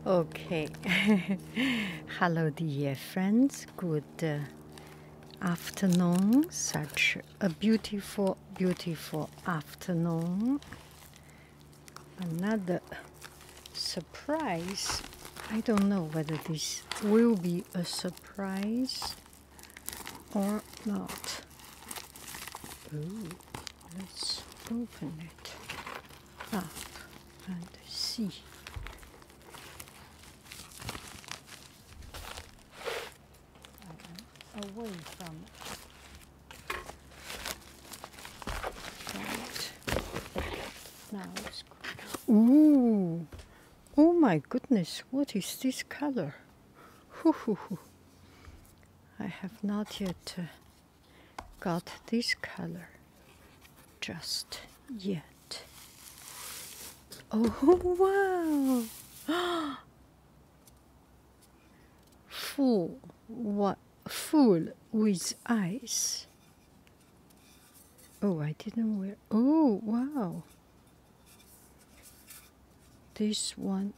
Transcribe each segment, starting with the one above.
Okay. Hello, dear friends. Good afternoon. Such a beautiful, beautiful afternoon. Another surprise. I don't know whether this will be a surprise or not. Ooh, let's open it up and see. Away from right. Okay, now it's good. Ooh, oh my goodness, what is this color? Hoo, hoo, hoo. I have not yet got this color just yet. Oh wow! Full with eyes. Oh, I didn't wear. Oh, wow. This one.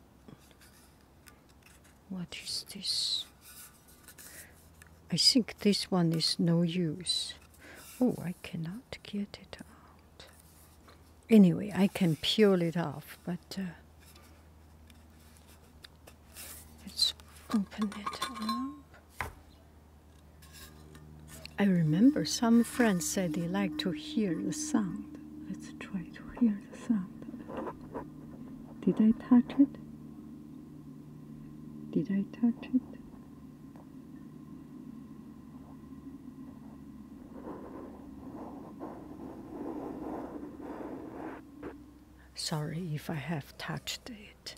What is this? I think this one is no use. Oh, I cannot get it out. Anyway, I can peel it off, but let's open it up. I remember some friends said they like to hear the sound. Let's try to hear the sound. Did I touch it? Did I touch it? Sorry if I have touched it.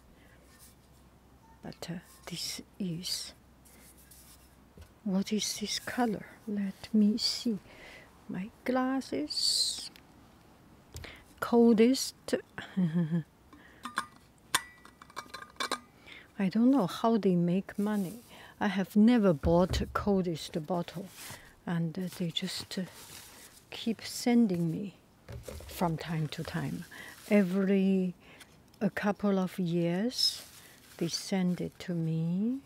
But this is... What is this color? Let me see. My glasses. Coldest. I don't know how they make money. I have never bought a coldest bottle, and they just keep sending me from time to time. Every a couple of years, they send it to me.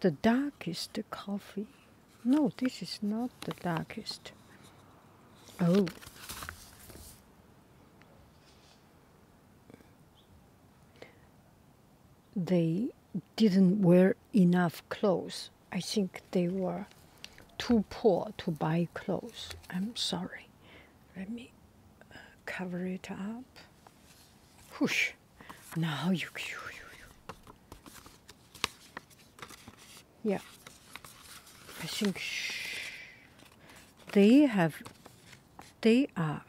The darkest coffee. No, this is not the darkest. Oh. They didn't wear enough clothes. I think they were too poor to buy clothes. I'm sorry. Let me cover it up. Whoosh. Now you. Yeah. I think they are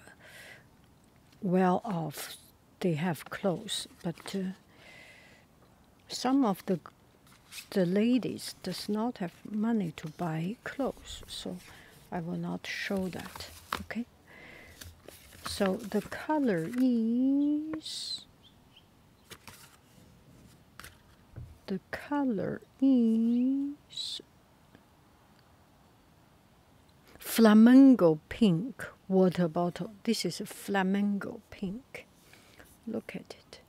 well off. They have clothes, but some of the ladies does not have money to buy clothes, so I will not show that. Okay. So the color is flamingo pink water bottle. This is a flamingo pink. Look at it.